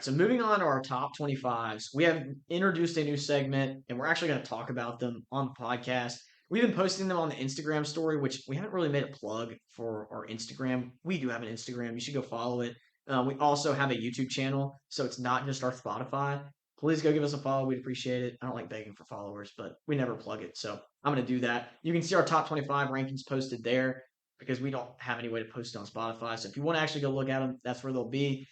right, so moving on to our top 25s, we have introduced a new segment, and we're actually going to talk about them on the podcast. We've been posting them on the Instagram story, which we haven't really made a plug for our Instagram. We do have an Instagram. You should go follow it. We also have a YouTube channel, so it's not just our Spotify. Please go give us a follow. We'd appreciate it. I don't like begging for followers, but we never plug it, so I'm going to do that. You can see our top 25 rankings posted there because we don't have any way to post it on Spotify. So if you want to actually go look at them, that's where they'll be.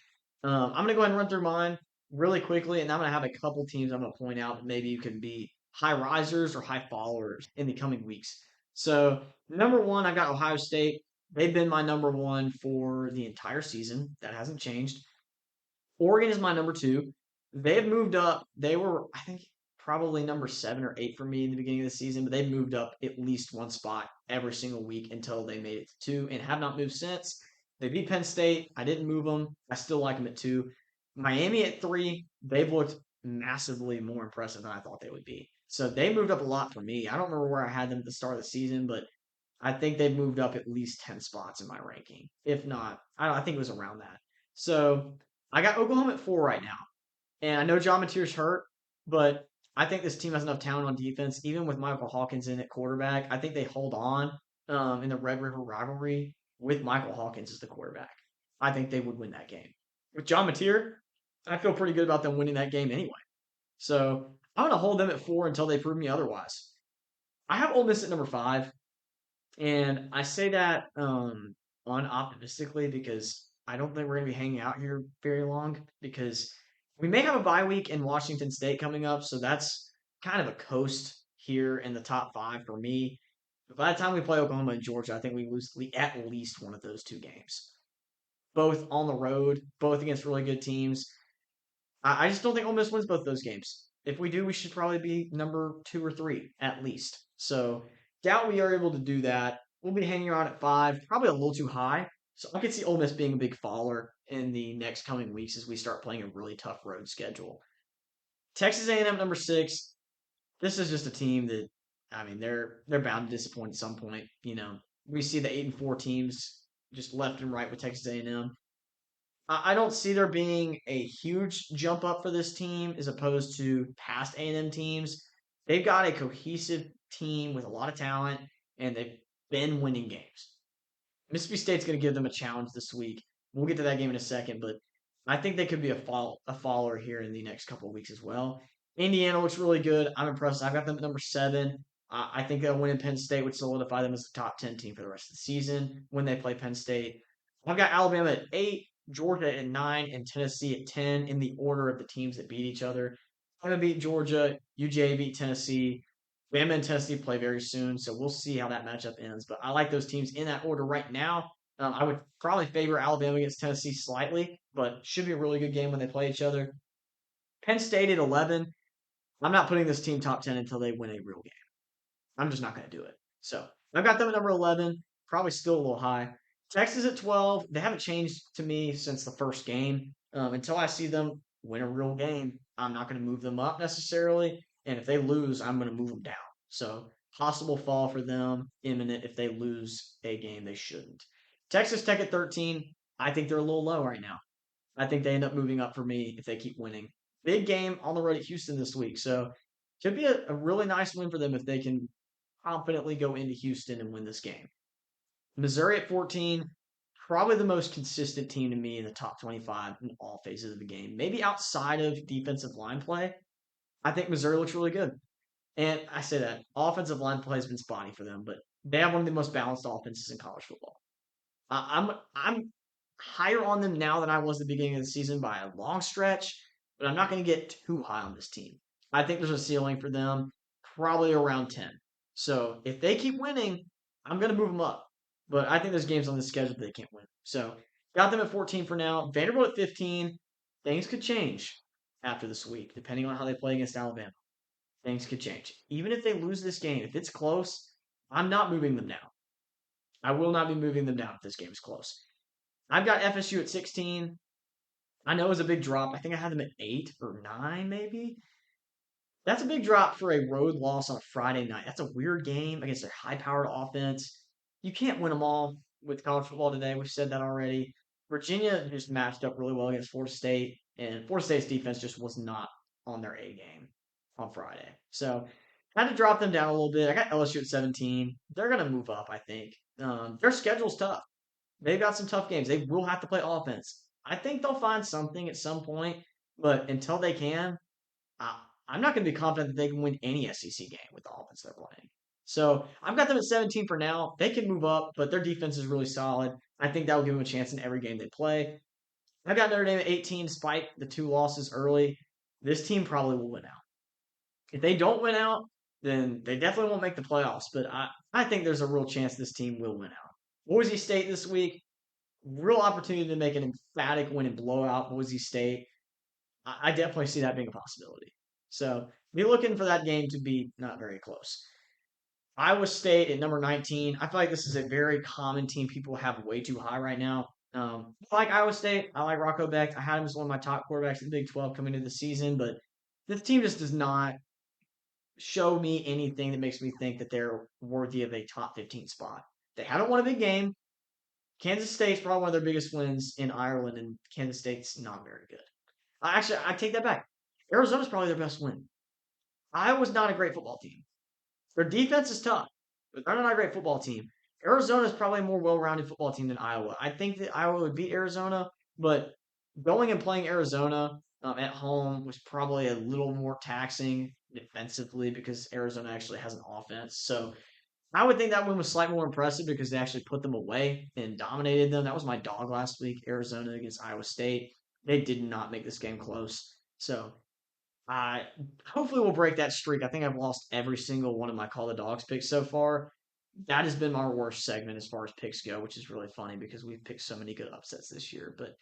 I'm going to go ahead and run through mine really quickly, and I'm going to have a couple teams I'm going to point out that maybe you can be high risers or high followers in the coming weeks. So, number one, I've got Ohio State. They've been my number one for the entire season. That hasn't changed. Oregon is my number two. They have moved up. They were, I think, probably number 7 or 8 for me in the beginning of the season, but they've moved up at least one spot every single week until they made it to 2 and have not moved since. They beat Penn State. I didn't move them. I still like them at 2. Miami at 3. They've looked massively more impressive than I thought they would be. So they moved up a lot for me. I don't remember where I had them at the start of the season, but I think they've moved up at least 10 spots in my ranking. If not, I think it was around that. So I got Oklahoma at 4 right now. And I know John Mateer's hurt, but I think this team has enough talent on defense, even with Michael Hawkins in at quarterback. I think they hold on in the Red River rivalry with Michael Hawkins as the quarterback. I think they would win that game. With John Mateer, I feel pretty good about them winning that game anyway. So I'm going to hold them at 4 until they prove me otherwise. I have Ole Miss at number 5, and I say that unoptimistically because I don't think we're going to be hanging out here very long because we may have a bye week in Washington State coming up, so that's kind of a coast here in the top 5 for me. But by the time we play Oklahoma and Georgia, I think we lose at least one of those 2 games, both on the road, both against really good teams. I just don't think Ole Miss wins both those games. If we do, we should probably be number 2 or 3 at least. So doubt we are able to do that. We'll be hanging around at 5, probably a little too high. So I could see Ole Miss being a big faller in the next coming weeks as we start playing a really tough road schedule. Texas A&M number 6. This is just a team that I mean they're bound to disappoint at some point. We see the 8-4 teams just left and right with Texas A&M. I don't see there being a huge jump up for this team as opposed to past A&M teams. They've got a cohesive team with a lot of talent, and they've been winning games. Mississippi State's going to give them a challenge this week. We'll get to that game in a second, but I think they could be a follower here in the next couple of weeks as well. Indiana looks really good. I'm impressed. I've got them at number 7. I think they'll win in Penn State, which solidify them as the top 10 team for the rest of the season when they play Penn State. I've got Alabama at 8. Georgia at 9, and Tennessee at 10 in the order of the teams that beat each other. Alabama beat Georgia, UGA beat Tennessee. Bama and Tennessee play very soon, so we'll see how that matchup ends. But I like those teams in that order right now. I would probably favor Alabama against Tennessee slightly, but should be a really good game when they play each other. Penn State at 11. I'm not putting this team top 10 until they win a real game. I'm just not going to do it. So I've got them at number 11, probably still a little high. Texas at 12. They haven't changed to me since the first game. Until I see them win a real game, I'm not going to move them up necessarily. And if they lose, I'm going to move them down. So possible fall for them imminent if they lose a game they shouldn't. Texas Tech at 13. I think they're a little low right now. I think they end up moving up for me if they keep winning. Big game on the road at Houston this week. So should be a really nice win for them if they can confidently go into Houston and win this game. Missouri at 14, probably the most consistent team to me in the top 25 in all phases of the game. Maybe outside of defensive line play, I think Missouri looks really good. And I say that offensive line play has been spotty for them, but they have one of the most balanced offenses in college football. I'm higher on them now than I was at the beginning of the season by a long stretch, but I'm not going to get too high on this team. I think there's a ceiling for them, probably around 10. So if they keep winning, I'm going to move them up. But I think there's games on the schedule that they can't win. So got them at 14 for now. Vanderbilt at 15. Things could change after this week, depending on how they play against Alabama. Things could change. Even if they lose this game, if it's close, I'm not moving them down. I will not be moving them down if this game is close. I've got FSU at 16. I know it was a big drop. I think I had them at 8 or 9, maybe. That's a big drop for a road loss on a Friday night. That's a weird game against their high-powered offense. You can't win them all with college football today. We've said that already. Virginia just matched up really well against Florida State, and Florida State's defense just was not on their A game on Friday. So had to drop them down a little bit. I got LSU at 17. They're going to move up, I think. Their schedule's tough. They've got some tough games. They will have to play offense. I think they'll find something at some point, but until they can, I, I'm not going to be confident that they can win any SEC game with the offense they're playing. So I've got them at 17 for now. They can move up, but their defense is really solid. I think that will give them a chance in every game they play. I've got Notre Dame at 18 despite the two losses early. This team probably will win out. If they don't win out, then they definitely won't make the playoffs. But I think there's a real chance this team will win out. Boise State this week, real opportunity to make an emphatic win and blow out Boise State. I definitely see that being a possibility. So be looking for that game to be not very close. Iowa State at number 19. I feel like this is a very common team people have way too high right now. I like Iowa State. I like Rocco Becht. I had him as one of my top quarterbacks in the Big 12 coming into the season, but this team just does not show me anything that makes me think that they're worthy of a top 15 spot. They haven't won a big game. Kansas State's probably one of their biggest wins in Ireland, and Kansas State's not very good. Actually, I take that back. Arizona's probably their best win. Iowa's not a great football team. Their defense is tough, but they're not a great football team. Arizona is probably a more well-rounded football team than Iowa. I think that Iowa would beat Arizona, but going and playing Arizona at home was probably a little more taxing defensively because Arizona actually has an offense. So I would think that win was slightly more impressive because they actually put them away and dominated them. That was my dog last week, Arizona against Iowa State. They did not make this game close. So I hopefully we'll break that streak. I think I've lost every single one of my Call the Dogs picks so far. That has been my worst segment as far as picks go, which is really funny because we've picked so many good upsets this year. But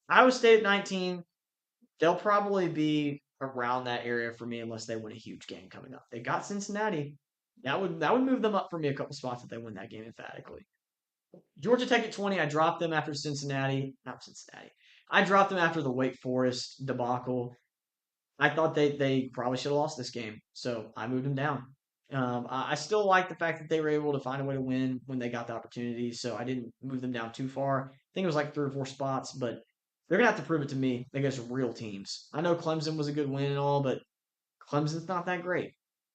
Iowa State at 19, they'll probably be around that area for me unless they win a huge game coming up. They've got Cincinnati. That would move them up for me a couple spots if they win that game emphatically. Georgia Tech at 20, I dropped them after Cincinnati. Not Cincinnati. I dropped them after the Wake Forest debacle. I thought they probably should have lost this game, so I moved them down. I still like the fact that they were able to find a way to win when they got the opportunity, so I didn't move them down too far. I think it was like 3 or 4 spots, but they're gonna have to prove it to me against real teams. I know Clemson was a good win and all, but Clemson's not that great.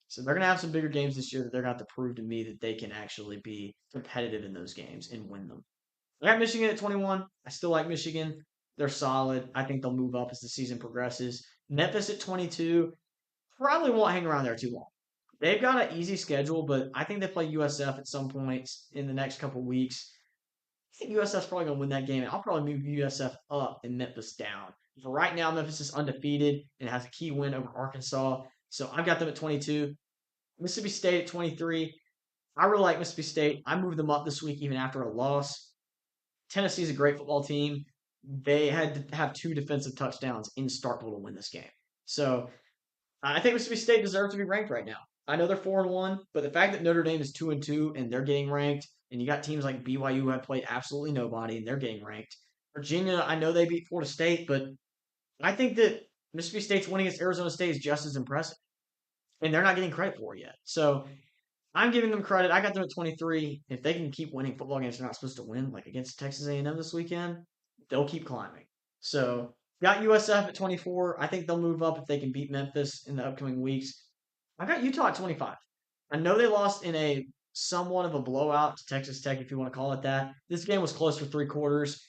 So they're gonna have some bigger games this year that they're gonna have to prove to me that they can actually be competitive in those games and win them. I got Michigan at 21. I still like Michigan. They're solid. I think they'll move up as the season progresses. Memphis at 22 probably won't hang around there too long. They've got an easy schedule, but I think they play USF at some points in the next couple weeks. I think USF's probably going to win that game, and I'll probably move USF up and Memphis down. For right now, Memphis is undefeated and has a key win over Arkansas. So I've got them at 22. Mississippi State at 23. I really like Mississippi State. I moved them up this week even after a loss. Tennessee's a great football team. They had to have 2 defensive touchdowns in Starkville to win this game. So I think Mississippi State deserves to be ranked right now. I know they're 4-1, but the fact that Notre Dame is 2-2 and they're getting ranked, and you got teams like BYU who have played absolutely nobody and they're getting ranked. Virginia, I know they beat Florida State, but I think that Mississippi State's winning against Arizona State is just as impressive, and they're not getting credit for it yet. So I'm giving them credit. I got them at 23. If they can keep winning football games they're not supposed to win, like against Texas A&M this weekend, they'll keep climbing. So got USF at 24. I think they'll move up if they can beat Memphis in the upcoming weeks. I got Utah at 25. I know they lost in a somewhat of a blowout to Texas Tech, if you want to call it that. This game was close for 3 quarters.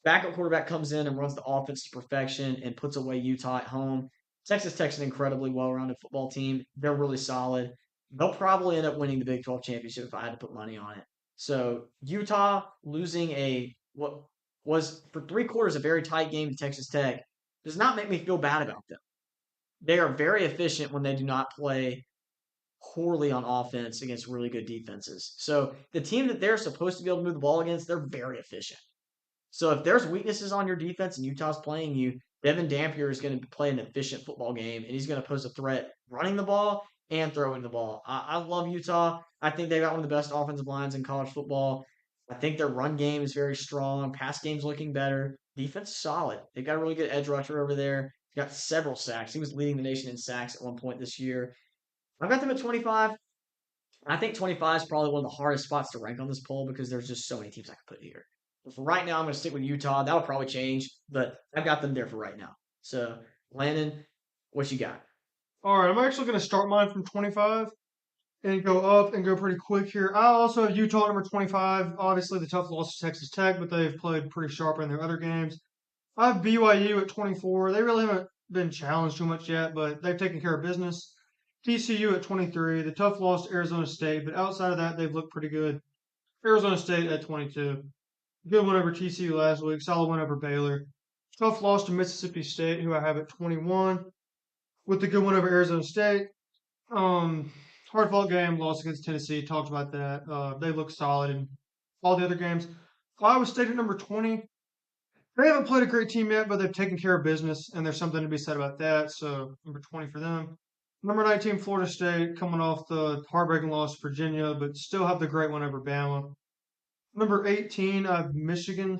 Backup quarterback comes in and runs the offense to perfection and puts away Utah at home. Texas Tech's an incredibly well-rounded football team. They're really solid. They'll probably end up winning the Big 12 championship if I had to put money on it. So Utah losing what was for 3 quarters a very tight game to Texas Tech does not make me feel bad about them. They are very efficient when they do not play poorly on offense against really good defenses. So the team that they're supposed to be able to move the ball against, they're very efficient. So if there's weaknesses on your defense and Utah's playing you, Devin Dampier is going to play an efficient football game, and he's going to pose a threat running the ball and throwing the ball. I love Utah. I think they got one of the best offensive lines in college football. I think their run game is very strong. Pass game's looking better. Defense is solid. They've got a really good edge rusher over there. He's got several sacks. He was leading the nation in sacks at one point this year. I've got them at 25. I think 25 is probably one of the hardest spots to rank on this poll because there's just so many teams I could put here. For right now, I'm going to stick with Utah. That'll probably change, but I've got them there for right now. So, Landon, what you got? All right, I'm actually going to start mine from 25 and go up and go pretty quick here. I also have Utah number 25. Obviously, the tough loss to Texas Tech, but they've played pretty sharp in their other games. I have BYU at 24. They really haven't been challenged too much yet, but they've taken care of business. TCU at 23. The tough loss to Arizona State, but outside of that, they've looked pretty good. Arizona State at 22. Good win over TCU last week. Solid win over Baylor. Tough loss to Mississippi State, who I have at 21. With the good win over Arizona State. Um, Hard fought game, lost against Tennessee. Talked about that. They look solid in all the other games. Iowa State at number 20. They haven't played a great team yet, but they've taken care of business, and there's something to be said about that. So number 20 for them. Number 19, Florida State, coming off the heartbreaking loss to Virginia, but still have the great one over Bama. Number 18, Michigan.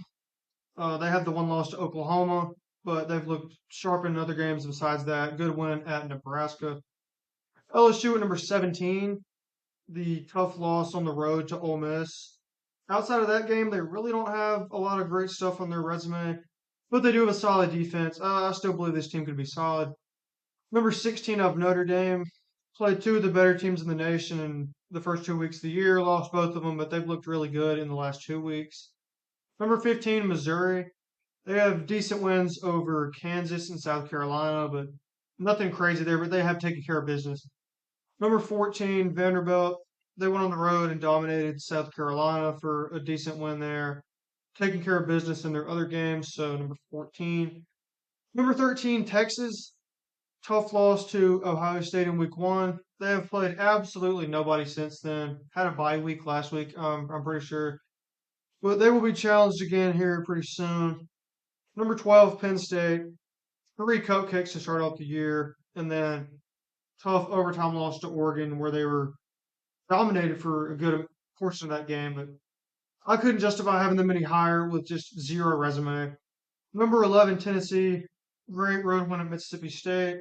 They have the one loss to Oklahoma, but they've looked sharp in other games besides that. Good win at Nebraska. LSU at number 17, the tough loss on the road to Ole Miss. Outside of that game, they really don't have a lot of great stuff on their resume, but they do have a solid defense. I still believe this team could be solid. Number 16 of Notre Dame played two of the better teams in the nation in the first 2 weeks of the year, lost both of them, but they've looked really good in the last 2 weeks. Number 15, Missouri. They have decent wins over Kansas and South Carolina, but nothing crazy there, but they have taken care of business. Number 14, Vanderbilt. They went on the road and dominated South Carolina for a decent win there, taking care of business in their other games. So, number 14. Number 13, Texas. Tough loss to Ohio State in week one. They have played absolutely nobody since then. Had a bye week last week, I'm pretty sure. But they will be challenged again here pretty soon. Number 12, Penn State. Three cupcakes to start off the year, and then tough overtime loss to Oregon where they were dominated for a good portion of that game, but I couldn't justify having them any higher with just zero resume. Number 11, Tennessee, great road win at Mississippi State.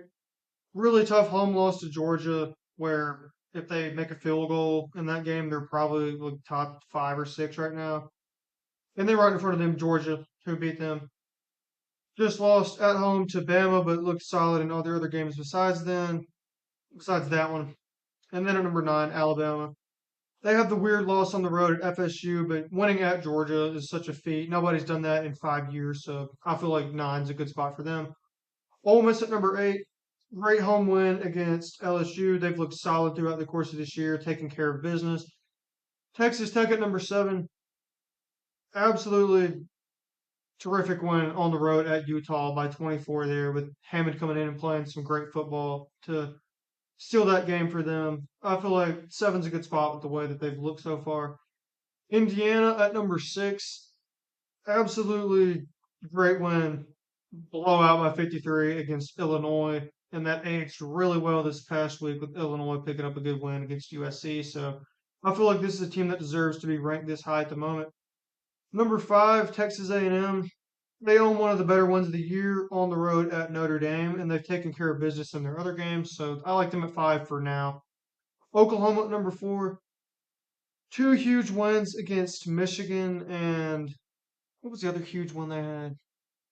Really tough home loss to Georgia, where if they make a field goal in that game, they're probably like top 5 or 6 right now. And then right in front of them, Georgia, who beat them. Just lost at home to Bama, but looked solid in all their other games besides that one. And then at number 9, Alabama. They have the weird loss on the road at FSU, but winning at Georgia is such a feat. Nobody's done that in 5 years, so I feel like nine's a good spot for them. Ole Miss at number 8, great home win against LSU. They've looked solid throughout the course of this year, taking care of business. Texas Tech at number 7, absolutely terrific win on the road at Utah by 24 there, with Hammond coming in and playing some great football to steal that game for them. I feel like 7's a good spot with the way that they've looked so far. Indiana at number 6, absolutely great win, blowout by 53 against Illinois, and that aged really well this past week with Illinois picking up a good win against USC. So I feel like this is a team that deserves to be ranked this high at the moment. Number 5, Texas A&M. They own one of the better ones of the year on the road at Notre Dame, and they've taken care of business in their other games. So I like them at 5 for now. Oklahoma at number 4. Two huge wins against Michigan and what was the other huge one they had?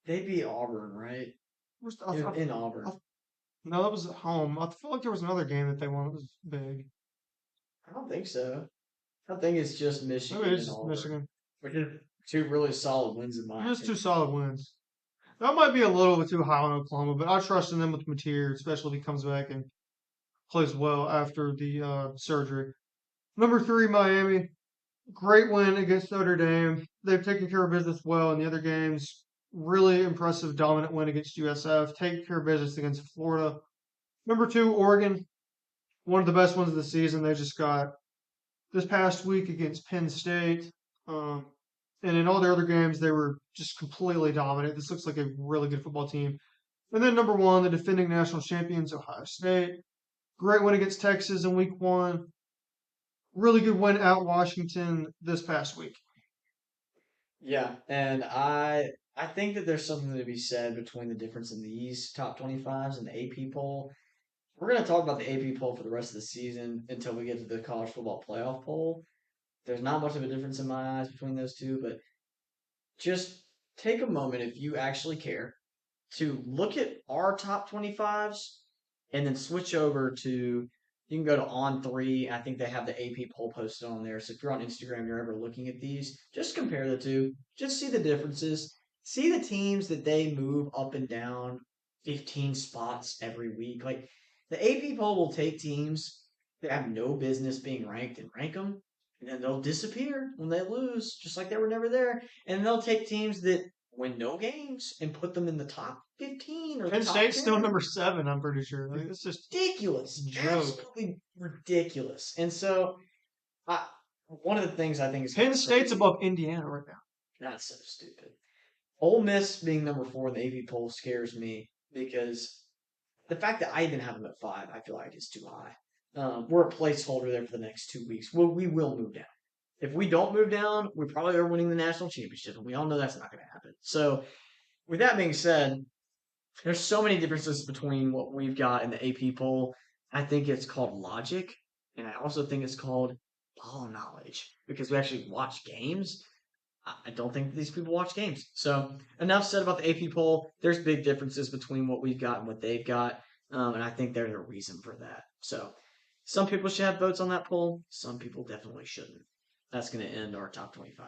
They beat Auburn, right? In Auburn. I, no, that was at home. I feel like there was another game that they won that was big. I don't think so. I think it's just Maybe Michigan it's and just Auburn, Michigan. which is two really solid wins in my Just two opinion. solid wins. That might be a little bit too high on Oklahoma, but I trust in them with Mateer, especially if he comes back and plays well after the surgery. Number 3, Miami. Great win against Notre Dame. They've taken care of business well in the other games. Really impressive, dominant win against USF. Taking care of business against Florida. Number 2, Oregon. One of the best ones of the season. They just got this past week against Penn State. Um, and in all their other games, they were just completely dominant. This looks like a really good football team. And then number 1, the defending national champions, Ohio State. Great win against Texas in week 1. Really good win at Washington this past week. Yeah, and I think that there's something to be said between the difference in these top 25s and the AP poll. We're going to talk about the AP poll for the rest of the season until we get to the college football playoff poll. There's not much of a difference in my eyes between those two, but just take a moment if you actually care to look at our top 25s and then switch over to you can go to on three. I think they have the AP poll posted on there. So if you're on Instagram, you're ever looking at these, just compare the two. Just see the differences. See the teams that they move up and down 15 spots every week. Like the AP poll will take teams that have no business being ranked and rank them, and then they'll disappear when they lose, just like they were never there. And they'll take teams that win no games and put them in the top 15 or the Penn top State's still 10. number 7, I'm pretty sure. Like, it's just Ridiculous, a joke. absolutely ridiculous. And so, I, one of the things I think is kind Penn of State's crazy. above Indiana right now. That's so stupid. Ole Miss being number four in the AP poll scares me because the fact that I even have them at five, I feel like is too high. We're a placeholder there for the next 2 weeks. Well, we will move down. If we don't move down, we probably are winning the national championship, and we all know that's not going to happen. So, with that being said, there's so many differences between what we've got in the AP poll. I think it's called logic, and I also think it's called ball knowledge because we actually watch games. I don't think these people watch games. So enough said about the AP poll. There's big differences between what we've got and what they've got, and I think there's a reason for that. So some people should have votes on that poll. Some people definitely shouldn't. That's going to end our top 25.